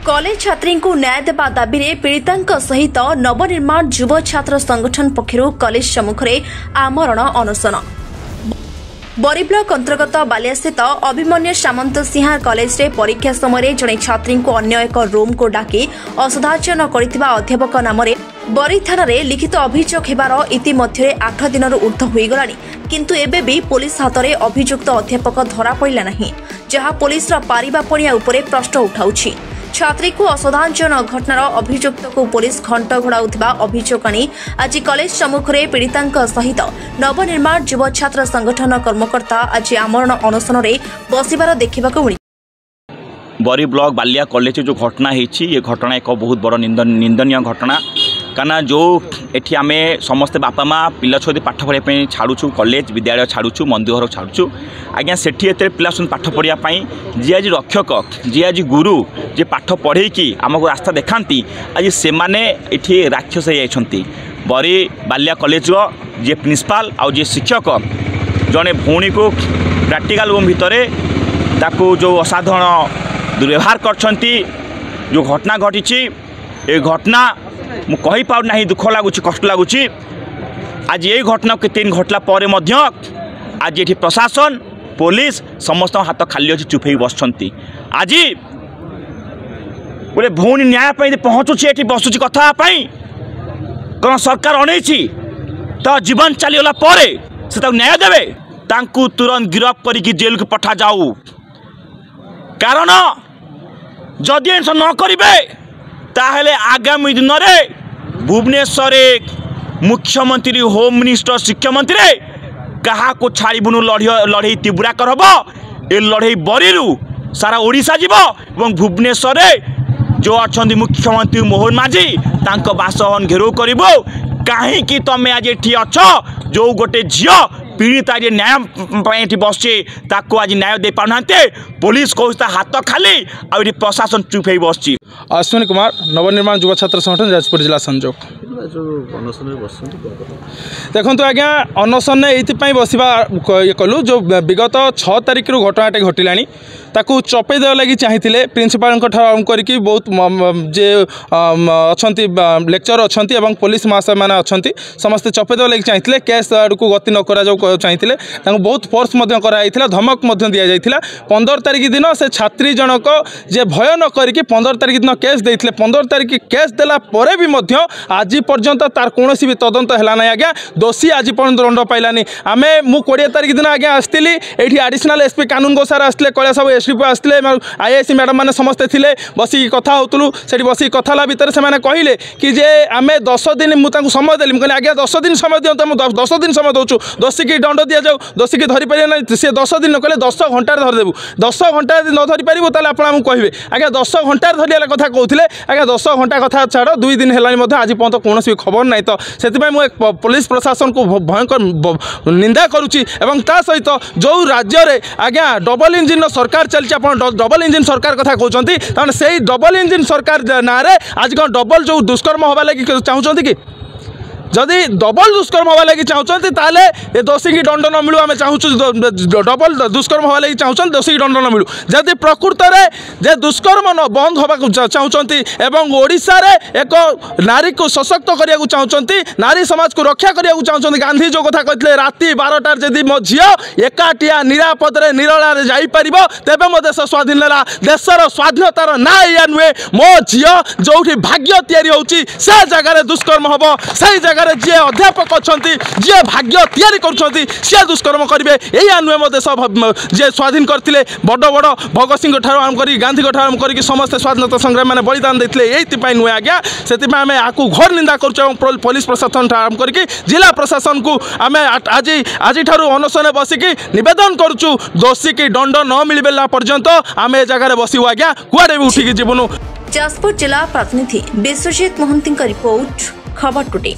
College छात्री को न्याय देवा दाबी में पीड़िता सहित नवनिर्माण युव छात्र संगठन पक्षर कॉलेज सम्मुख में आमरण अनशन। बरी ब्लॉक अंतर्गत बालिया स्थित अभिमन्यु सामंत सिंह कॉलेज रे परीक्षा समय जड़े छात्री को अन्य एक रूम को डाकी असदाचरण करथिबा अध्यापक नाम बरी थाना लिखित अभियोग हेबार इतिमध्य 8 दिन ऊर्ध्व होईगलानी, किंतु एबे भी पुलिस हाथ में अभियुक्त अध्यापक धरा पड़ा नहीं, जहां पुलिस पारिबा पड़िया उपरे प्रश्न उठाउछि। छात्री को असदाचरण घटनार अभियुक्त को पुलिस घंट घोड़ाउथिबा अभियोग आनी आज कॉलेज सम्मुख में पीड़िता सहित नवनिर्माण युव छात्र संगठन कर्मकर्ता आज आमरण अनशन बसिबार देखा मिली। बरी ब्लॉक बालिया कॉलेज जो घटना होती ये घटना एक बहुत बड़ निंदनीय घटना। काना जो एठी आमे समस्ते बापा माँ पिला छुआ पाठ पढ़ाई छाड़ू कॉलेज विद्यालय छाड़ू मंदिर घर छाड़ू आज्ञा सेठी एते पिला पाठ पढ़ाई जी आज रक्षक जी आज गुरु जे पाठ पढ़ेकी आमको रास्ता देखाती आज से माने एठी राक्षस होती। बरी बालिया कॉलेज जे प्रिंसिपाल आउ जे शिक्षक जड़े भौणी को प्रैक्टिकल रूम भितर ताकू जो असाधारण दुर्व्यवहार करछंती जो घटना घटी ए घटना मु कहि पाउ नाही, दुख लगुच कष्ट लगुच। आज ये घटना के 3 घटला पर आज ये प्रशासन पुलिस समस्त हाथ खाली अच्छी चुप बसछंती। आज गोटे भौणी न्याय पहुँचुची ये बसुची कथा कौन सरकार अनैछि तो जीवन चलीगला से न्याय देवे तांकु तुरंत गिरफ्त करके जेल को पठा जाऊ। कारण जदि ऐसा न करेंगे ताहले आगामी दिन में भुवनेश्वर मुख्यमंत्री होम मिनिस्टर शिक्षा मंत्री क्या को छाड़बुनु लड़े तीव्राकर हम ए लड़े बरी सारा ओडिशा जीव और भुवनेश्वर जो अच्छा मुख्यमंत्री मोहन माझी तांको बासभवन घेराव करिबो कहीं तमें आज ये अच्छ जो गोटे झील पीड़ित आज न्याय बसचे ताको आज न्याय दे पाना पुलिस कहता हाथ खाली आ प्रशासन चुप हो बस। अश्विनी कुमार नवनिर्माण युव छात्र संगठन जाजपुर जिला संजोग। देखो आज्ञा अनशन ये बसवा ये कलु जो विगत 6 तारिख घटनाटे घटला ताकू चपे देवा लगी चाहिए प्रिंसिपाल आरंभ करके बहुत जे अच्छा लेक्चर अच्छा और पुलिस महाशय मैंने अच्छा समस्ते चपे देवा लगी चाहिए केस आड़क गति न करा चाहिए बहुत फोर्स कराई धमक दि जाता। 15 तारिख दिन से छात्री जनक जे भय न करके 15 तारिख दिन केस देते 15 तारिख केस देला परे भी आज पर्यंत तार कौन भी तदंत है ना आज्ञा दोषी आज पर्यंत दंड पाइलानी। आम मु 20 तारिख दिन आज्ञा आसती ये एडिशनल एसपी कानून गो सार आसते कलिया सब एसडीपी आसते आईएएस मैडम मैंने समस्ते थे बसिक कथा होलु से बसिक कथा भितर से कहले कि जे आम 10 दिन मुझे समय देली कहली आज्ञा 10 दिन समय दिखाँ मुझे 10 दिन समय दूँ दोषी की दंड दि जाऊ दोषी की धरी पारे ना सी 10 दिन न कहले 10 घंटे धरदेबू 10 घंटा न धरी पारू ताले आप कहे आज्ञा 10 घंटे धरिया कथा कहते आज्ञा 10 घंटा कथा छाड़ 2 दिन है आज पर्यटन कौन भी खबर ना तो से पुलिस प्रशासन को भयंकर निंदा करुच्ची सहित जो राज्य में आज्ञा डबल इंजिन सरकार चलती डबल इंजिन सरकार कथा कहते से डबल इंजिन सरकार ना आज कौन डबल जो दुष्कर्म हवा लगी चाहते कि जदि डबल दुष्कर्म हवा लगी चाहते ताले ये दोषी की दंड न मिलू आम चाहूँ डबल दुष्कर्म हवा लगी चाहते दोषी की दंड न मिलू जदि प्रकृत में जे दुष्कर्म न बंद होगा चाहते एवं ओडिशा रे एक नारी को सशक्त करने चाहते नारी समाज को रक्षा करने चाहते गांधी जो कथा कहते राति 12टार जदि मो झील एकाटिया निरापद निरला जापर तेज मो देश स्वाधीन है देशर स्वाधीनतार ना या नुहे मो झील जो भाग्य या से जगह दुष्कर्म हम से जगह जी अध्यापक अच्छा जी भाग्य तैयारी कर दुष्कर्म करेंगे या नुहे मो देश जे स्वाधीन करते बड़ बड़ भगत सिंह आरंभ कर गांधी आरंभ कर समस्ते स्वाधीनता संग्राम मैंने बलिदान देते ये नुहे आज्ञा से आम आपको घोर निंदा कर पुलिस प्रशासन आरंभ करके जिला प्रशासन को आम आज अनशन बसिक नवेदन करुचु दोषी की दंड न मिलला पर्यंत आम ए जगह बसू आज्ञा कुआडे भी उठिकी जीवनु। जाजपुर जिला प्रतिनिधि विश्वजीत मोहंती रिपोर्ट खबर टुडे।